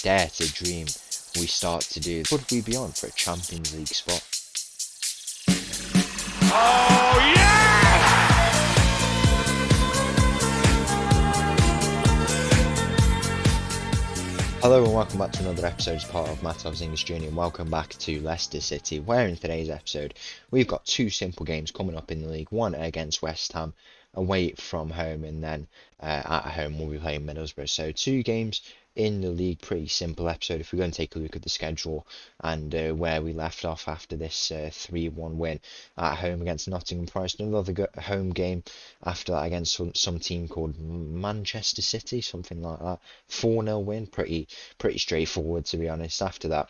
dare to dream we start to do? Could we be on for a Champions League spot? Oh, yeah! Hello and welcome back to another episode as part of Mattov's English Journey, and welcome back to Leicester City, where in today's episode we've got two simple games coming up in the league. One against West Ham away from home, and then at home we'll be playing Middlesbrough. So two games in the league, pretty simple episode. If we're going to take a look at the schedule and where we left off after this 3-1 win at home against Nottingham Forest, another home game after that against some team called Manchester City, something like that. 4-0 win, pretty straightforward to be honest. After that,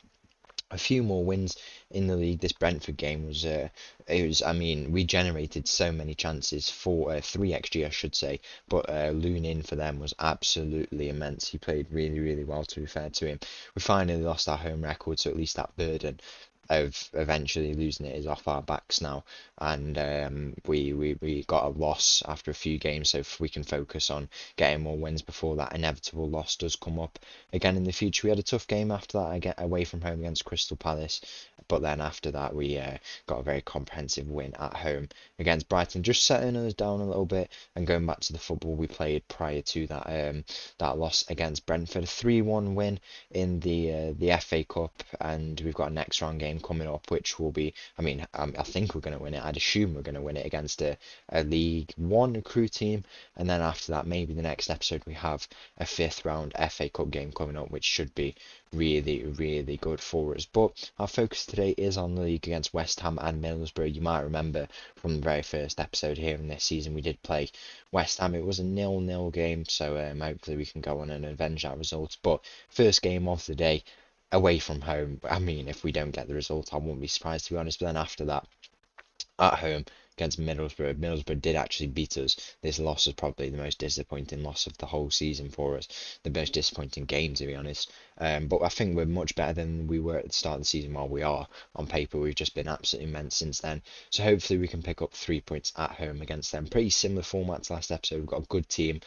a few more wins in the league. This Brentford game was, I mean, we generated so many chances for 3 XG, I should say, but Loon in for them was absolutely immense. He played really well, to be fair to him. We finally lost our home record, so at least that burden of eventually losing it is off our backs now, and we got a loss after a few games, so if we can focus on getting more wins before that inevitable loss does come up again in the future. We had a tough game after that away from home against Crystal Palace, but then after that we got a very comprehensive win at home against Brighton, just settling us down a little bit and going back to the football we played prior to that that loss against Brentford. A 3-1 win in the FA Cup, and we've got a next round game coming up, which will be, I mean, I think we're going to win it. I'd assume we're going to win it against a League One crew team, and then after that, maybe the next episode we have a 5th round FA Cup game coming up, which should be really good for us. But our focus today is on the league against West Ham and Middlesbrough. You might remember from the very first episode here in this season, we did play West Ham. It was a 0-0 game, so hopefully we can go on and avenge that result. But first game of the day, away from home. I mean, if we don't get the result, I won't be surprised, to be honest. But then after that, at home against Middlesbrough, Middlesbrough did actually beat us. This loss was probably the most disappointing loss of the whole season for us, the most disappointing game, to be honest. But I think we're much better than we were at the start of the season. While we are on paper, we've just been absolutely immense since then. So hopefully we can pick up 3 points at home against them. Pretty similar format to last episode. We've got a good team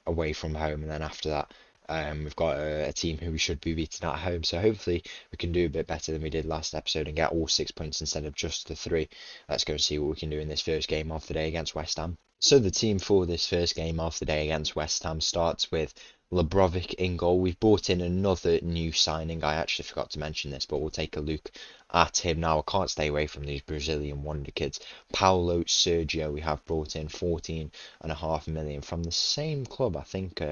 away from home, and then after that, we've got a team who we should be beating at home, so hopefully we can do a bit better than we did last episode and get all 6 points instead of just the 3. Let's go and see what we can do in this first game of the day against West Ham. So the team for this first game of the day against West Ham starts with Lebrovic in goal. We've brought in another new signing. I actually forgot to mention this, but we'll take a look at him now. I can't stay away from these Brazilian wonder kids. Paulo Sergio, we have brought in 14.5 million from the same club, I think.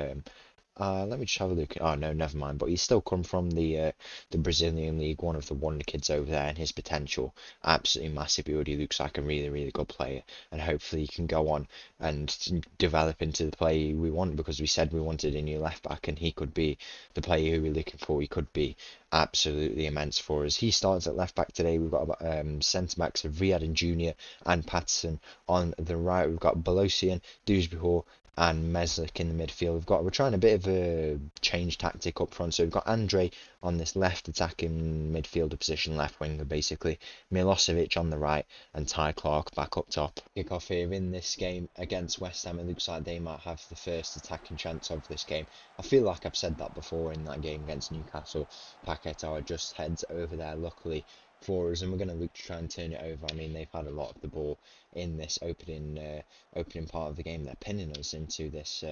Let me just have a look. Oh no, never mind. But he's still come from the Brazilian league, one of the wonder kids over there, and his potential absolutely massive. He already looks like a really good player, and hopefully he can go on and develop into the player we want, because we said we wanted a new left back, and he could be the player who we're looking for. He could be absolutely immense for us. He starts at left back today. We've got centre backs of Riyad and Junior and Patterson on the right. We've got Belosian, Dewsbury and Meslick in the midfield. We're trying a bit of a change tactic up front. So we've got Andre on this left attacking midfielder position, left winger basically, Milosevic on the right, and Ty Clark back up top. Kick off here in this game against West Ham. It looks like they might have the first attacking chance of this game. I feel like I've said that before in that game against Newcastle. Paquetá just heads over there luckily for us, and we're going to look to try and turn it over. I mean, they've had a lot of the ball in this opening part of the game. They're pinning us into this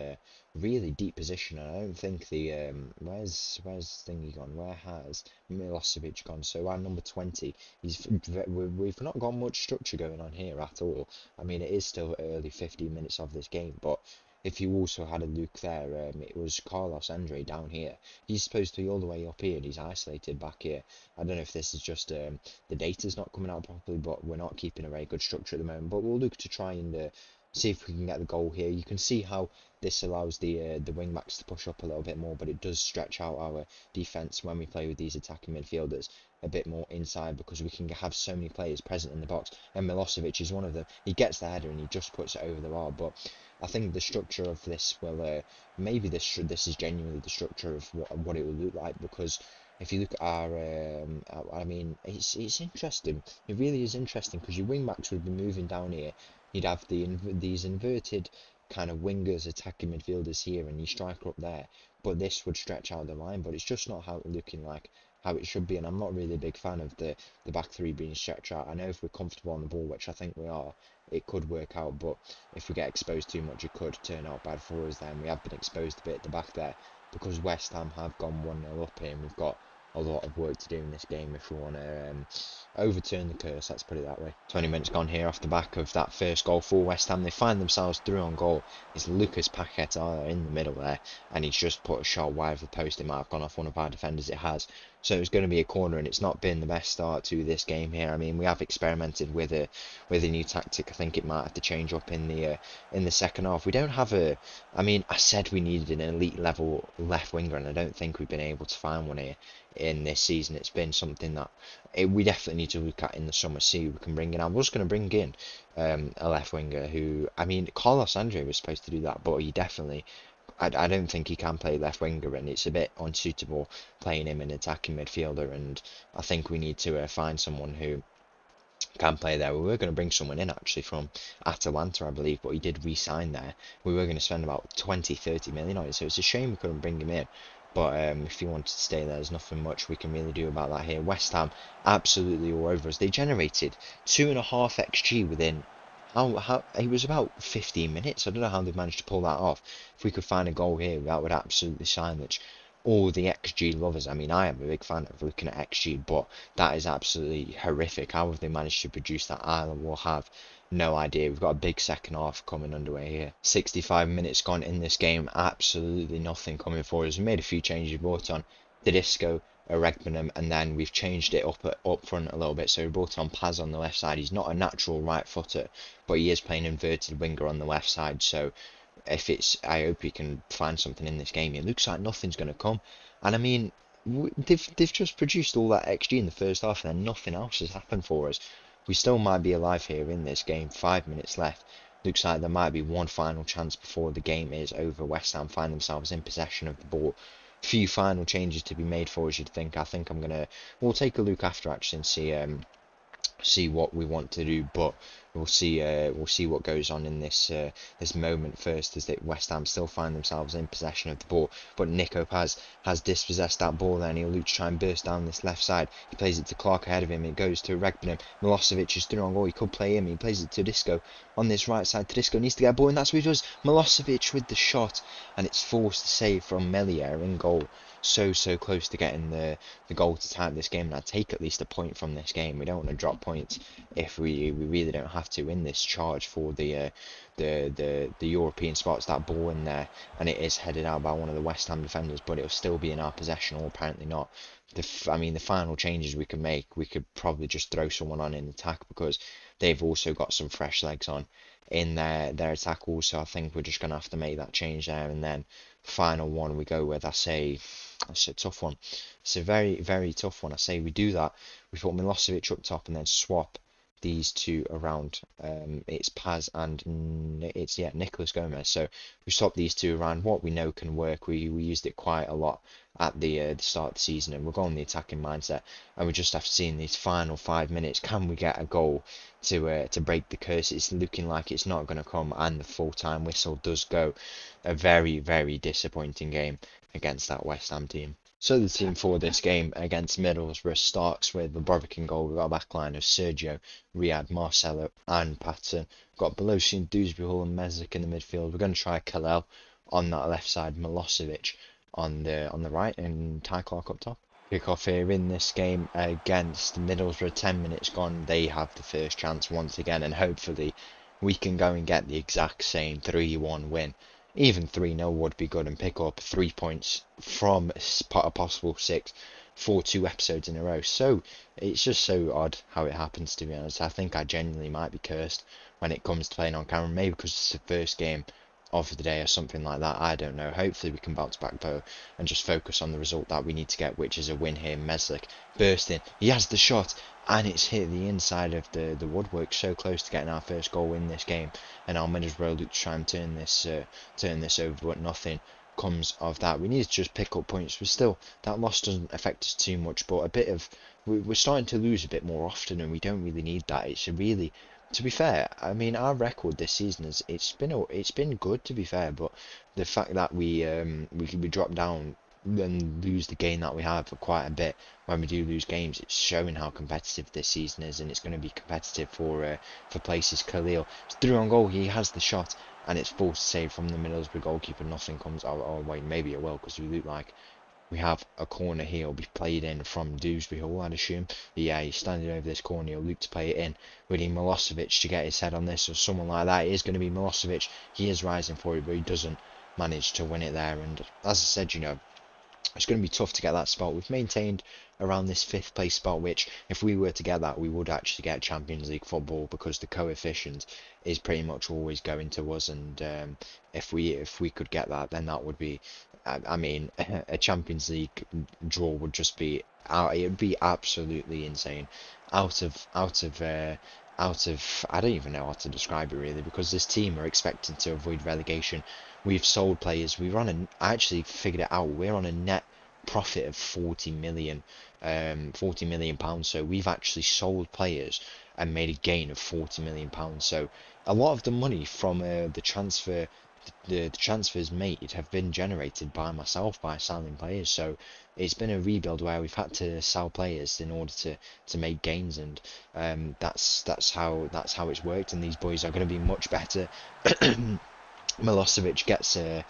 really deep position, and I don't think the where's thingy gone? Where has Milosevic gone? So our number 20, we've not got much structure going on here at all. I mean, it is still early 15 minutes of this game, but if you also had a look there, it was Carlos Andre down here. He's supposed to be all the way up here, and he's isolated back here. I don't know if this is just the data's not coming out properly, but we're not keeping a very good structure at the moment. But we'll look to try and see if we can get the goal here. You can see how this allows the wing backs to push up a little bit more, but it does stretch out our defence when we play with these attacking midfielders a bit more inside, because we can have so many players present in the box, and Milosevic is one of them. He gets the header and he just puts it over the bar. But I think the structure of this will maybe this is genuinely the structure of what it will look like, because if you look at our I mean, it's interesting. It really is interesting, because your wing backs would be moving down here. You'd have these inverted kind of wingers attacking midfielders here, and your striker up there but this would stretch out the line. But it's just not how looking like how it should be, and I'm not really a big fan of the back three being stretched out. I know if we're comfortable on the ball, which I think we are, it could work out, but if we get exposed too much, it could turn out bad for us. Then we have been exposed a bit at the back there because West Ham have gone 1-0 up here, and we've got a lot of work to do in this game if we want to overturn the curse, let's put it that way. 20 minutes gone here off the back of that first goal for West Ham. They find themselves through on goal. It's Lucas Paqueta in the middle there, and he's just put a shot wide of the post. It might have gone off one of our defenders, it has. So it's going to be a corner, and it's not been the best start to this game here. I mean, we have experimented with a new tactic. I think it might have to change up in the second half. We don't have a. I mean, I said we needed an elite level left winger, and I don't think we've been able to find one here in this season. It's been something that we definitely need to look at in the summer, see who we can bring in. I was going to bring in a left winger who, I mean, Carlos Andre was supposed to do that, but he definitely, I don't think he can play left winger, and it's a bit unsuitable playing him in attacking midfielder, and I think we need to find someone who can play there. We were going to bring someone in actually from Atalanta, I believe, but he did re-sign there. We were going to spend about 20-30 million on it, so it's a shame we couldn't bring him in. But if he wanted to stay there, there's nothing much we can really do about that here. West Ham absolutely all over us. They generated 2.5 XG within how it was about 15 minutes. I don't know how they managed to pull that off. If we could find a goal here, that would absolutely silence all the XG lovers. I mean, I am a big fan of looking at XG, but that is absolutely horrific. How have they managed to produce that? I will have no idea. We've got a big second half coming underway here. 65 minutes gone in this game. Absolutely nothing coming for us. We made a few changes. We brought on Didisco, Oregbenham, and then we've changed it up front a little bit. So we brought on Paz on the left side. He's not a natural right footer, but he is playing inverted winger on the left side. So I hope he can find something in this game. It looks like nothing's going to come, and I mean, they've just produced all that XG in the first half, and then nothing else has happened for us. We still might be alive here in this game. 5 minutes left. Looks like there might be one final chance before the game is over. West Ham find themselves in possession of the ball. Few final changes to be made for us, you'd think. I think we'll take a look after actually and see what we want to do, but we'll see what goes on in this moment first, as that West Ham still find themselves in possession of the ball, but Nico Paz has dispossessed that ball there, and he'll look to try and burst down this left side. He plays it to Clark ahead of him. It goes to Regbenham. Milosevic is through on goal. He could play him. He plays it to Disco on this right side. Disco needs to get a ball, and that's what he does. Milosevic with the shot, and it's forced to save from Melier in goal. So close to getting the goal to tie this game, and I'd take at least a point from this game. We don't want to drop points if we really don't have to in this charge for the European spots. That ball in there, and it is headed out by one of the West Ham defenders, but it'll still be in our possession, or apparently not. The final changes we can make, we could probably just throw someone on in attack, because they've also got some fresh legs on in their attack also. I think we're just going to have to make that change there, and then final one we go with. That's a tough one. It's a very, very tough one. I say we do that. We put Milosevic up top and then swap these two around. It's Paz and Nicolas Gomez. So we swap these two around. What we know can work. We used it quite a lot at the start of the season, and we're going the attacking mindset, and we just have to see in these final 5 minutes, can we get a goal to break the curse? It's looking like it's not going to come, and the full-time whistle does go. A very, very disappointing game against that West Ham team. So the team for this game against Middlesbrough starts with the Broderick in goal. We've got a backline of Sergio, Riyad, Marcelo and Patson. We've got Belosi, Dewsbury Hall and Meslick in the midfield. We're going to try Kalel on that left side, Milosevic on the right, and Ty Clark up top. Kick off here in this game against Middlesbrough. 10 minutes gone. They have the first chance once again, and hopefully we can go and get the exact same 3-1 win. Even 3-0 would be good, and pick up 3 points from a possible 6 for 2 episodes in a row. So it's just so odd how it happens, to be honest. I think I genuinely might be cursed when it comes to playing on camera, maybe because it's the first game of the day or something like that. I don't know. Hopefully we can bounce back though and just focus on the result that we need to get, which is a win here. Meslick bursting. He has the shot, and it's hit the inside of the woodwork. So close to getting our first goal in this game, and our Middlesbrough look to try and turn this over, but nothing comes of that. We need to just pick up points. That loss doesn't affect us too much, but we're starting to lose a bit more often, and we don't really need that. It's a really To be fair, I mean our record this season is it's been good to be fair, but the fact that we drop down and lose the game that we have for quite a bit when we do lose games, it's showing how competitive this season is, and it's going to be competitive for places. Khalil, it's through on goal, he has the shot, and it's forced save from the Middlesbrough goalkeeper. Nothing comes. Oh wait, maybe it will because we look like we have a corner here. Will be played in from Dewsbury Hall, I'd assume. Yeah, he's standing over this corner. He'll look to play it in. We need Milosevic to get his head on this, or someone like that. It is going to be Milosevic. He is rising for it, but he doesn't manage to win it there. And as I said, it's going to be tough to get that spot. We've maintained around this 5th place spot, which if we were to get that, we would actually get Champions League football because the coefficient is pretty much always going to us. And if we could get that, then that would be, I mean, a Champions League draw would just be out. It would be absolutely insane. I don't even know how to describe it really, because this team are expecting to avoid relegation. We've sold players. I actually figured it out. We're on a net profit of 40 million, 40 million pounds. So we've actually sold players and made a gain of 40 million pounds. So a lot of the money from the transfers made have been generated by myself by selling players. So it's been a rebuild where we've had to sell players in order to make gains, and that's how it's worked. And these boys are going to be much better. Milosevic gets the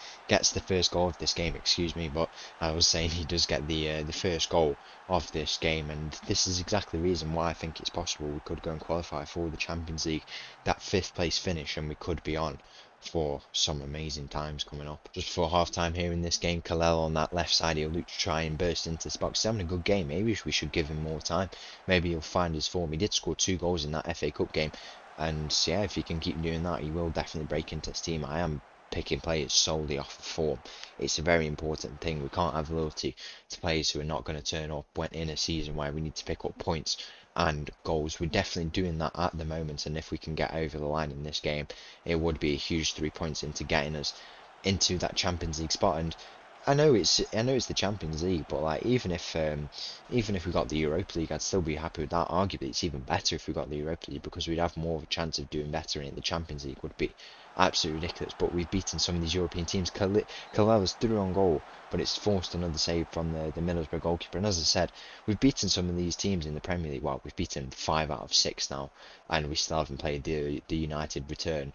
first goal of this game, excuse me, but I was saying he does get the first goal of this game, and this is exactly the reason why I think it's possible we could go and qualify for the Champions League, that 5th place finish, and we could be on for some amazing times coming up. Just before half time here in this game, Kalel on that left side, he'll look to try and burst into this box. He's having a good game. Maybe we should give him more time. Maybe he'll find his form. He did score 2 goals in that FA Cup game. And yeah, if he can keep doing that, he will definitely break into this team. I am picking players solely off of form. It's a very important thing. We can't have loyalty to players who are not going to turn up when in a season where we need to pick up points and goals. We're definitely doing that at the moment, and if we can get over the line in this game, it would be a huge 3 points into getting us into that Champions League spot. And I know it's the Champions League, but like even if we got the Europa League, I'd still be happy with that. Arguably, it's even better if we got the Europa League because we'd have more of a chance of doing better in it. The Champions League would be absolutely ridiculous. But we've beaten some of these European teams. Kalela's through on goal, but it's forced another save from the Middlesbrough goalkeeper. And as I said, we've beaten some of these teams in the Premier League. Well, we've beaten 5 out of 6 now, and we still haven't played the United return.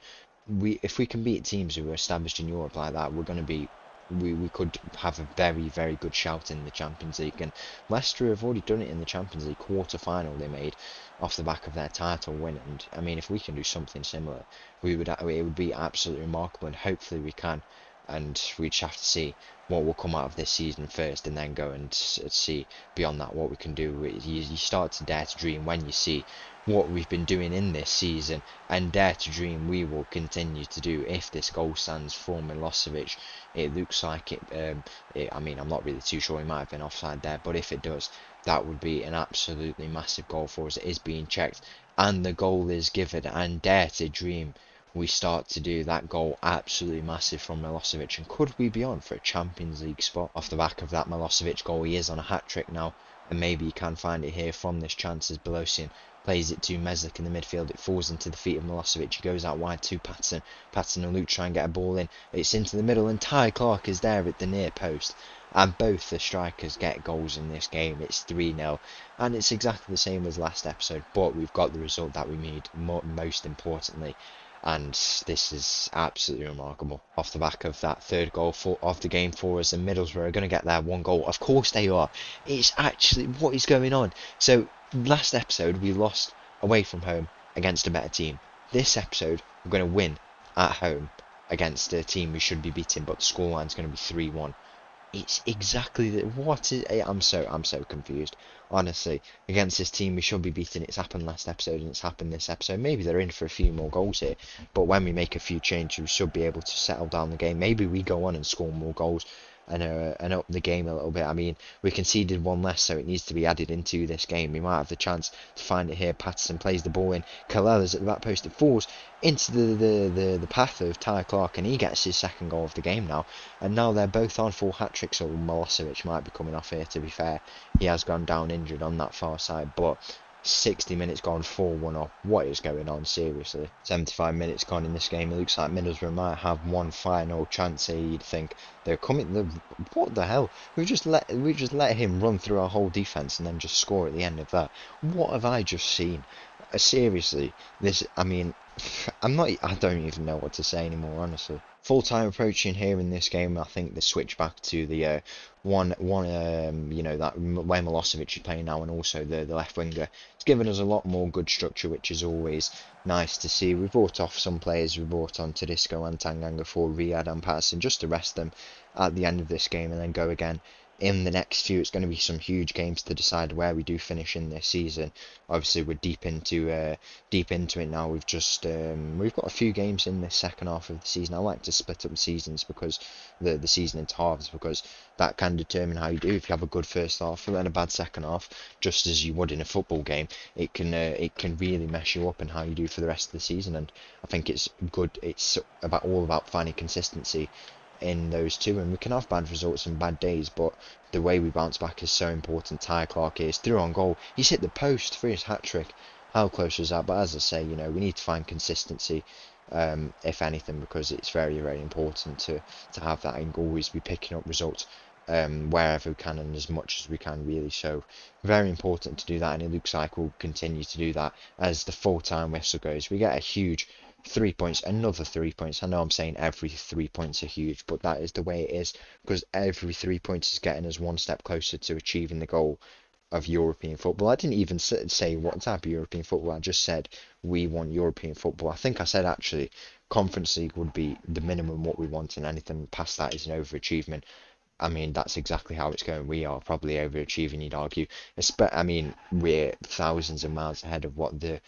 If we can beat teams who are established in Europe like that, we're going to be. We could have a very, very good shout in the Champions League. And Leicester have already done it in the Champions League quarter-final they made off the back of their title win. And I mean, if we can do something similar, it would be absolutely remarkable, and hopefully we can. And we just have to see what will come out of this season first, and then go and see beyond that what we can do. You start to dare to dream when you see what we've been doing in this season, and dare to dream we will continue to do if this goal stands for Milosevic. It looks like I mean, I'm not really too sure, he might have been offside there, but if it does, that would be an absolutely massive goal for us. It is being checked, and the goal is given, and dare to dream we start to do that goal absolutely massive from Milosevic. And could we be on for a Champions League spot off the back of that Milosevic goal? He is on a hat-trick now, and maybe he can find it here from this chance as Belosian plays it to Meslick in the midfield. It falls into the feet of Milosevic. He goes out wide to Patson. Patson and Luke try and get a ball in. It's into the middle, and Ty Clark is there at the near post. And both the strikers get goals in this game. It's 3-0, and it's exactly the same as last episode, but we've got the result that we need, most importantly. And this is absolutely remarkable. Off the back of that 3rd goal of the game for us, and Middlesbrough are going to get their 1 goal. Of course they are. It's actually, what is going on? So last episode we lost away from home against a better team. This episode we're going to win at home against a team we should be beating, but the scoreline is going to be 3-1. It's exactly I'm so confused, honestly. Against this team we should be beating. It's happened last episode and it's happened this episode. Maybe they're in for a few more goals here, but when we make a few changes we should be able to settle down the game. Maybe we go on and score more goals and up the game a little bit. I mean, we conceded 1 less, so it needs to be added into this game. We might have the chance to find it here. Patterson plays the ball in. Kalela's at the back post. It falls into the path of Ty Clark, and he gets his 2nd goal of the game now. And now they're both on full hat-tricks, or Milosevic might be coming off here, to be fair. He has gone down injured on that far side, but 60 minutes gone, 4-1 up. What is going on, seriously? 75 minutes gone in this game. It looks like Middlesbrough might have one final chance here. You'd think they're coming. What the hell? We just let him run through our whole defense and then just score at the end of that. What have I just seen? Seriously, this. I mean, I don't even know what to say anymore, honestly. Full time approaching here in this game. I think the switch back to the that where Milosevic is playing now, and also the left winger. It's given us a lot more good structure, which is always nice to see. We brought off some players. We brought on Tedisco and Tanganga for Riyad and Patterson just to rest them at the end of this game and then go again in the next few. It's going to be some huge games to decide where we do finish in this season. Obviously, we're deep into it now. We've got a few games in this second half of the season. I like to split up the seasons because the season into halves, because that can determine how you do. If you have a good first half and then a bad second half, just as you would in a football game, it can really mess you up in how you do for the rest of the season. And I think it's good. It's all about finding consistency in those two, and we can have bad results and bad days, but the way we bounce back is so important. Ty Clark is through on goal. He's hit the post for his hat-trick. How close was that? But as I say, we need to find consistency, if anything, because it's very, very important to have that and always be picking up results wherever we can and as much as we can, really. So very important to do that, and it looks like we'll continue to do that as the full-time whistle goes. We get a huge 3 points, another 3 points. I know I'm saying every 3 points are huge, but that is the way it is, because every 3 points is getting us one step closer to achieving the goal of European football. I didn't even say what type of European football. I just said we want European football. I think I said actually Conference League would be the minimum what we want, and anything past that is an overachievement. I mean, that's exactly how it's going. We are probably overachieving, you'd argue. I mean, we're thousands of miles ahead of what the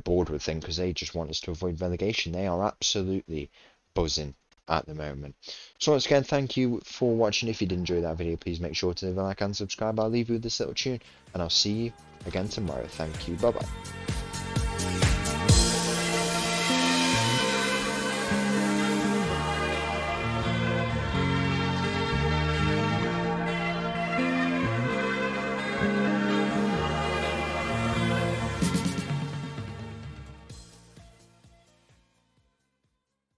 board would think, because they just want us to avoid relegation. They are absolutely buzzing at the moment. So once again, thank you for watching. If you did enjoy that video, please make sure to leave a like and subscribe. I'll leave you with this little tune, and I'll see you again tomorrow. Thank you. Bye-bye.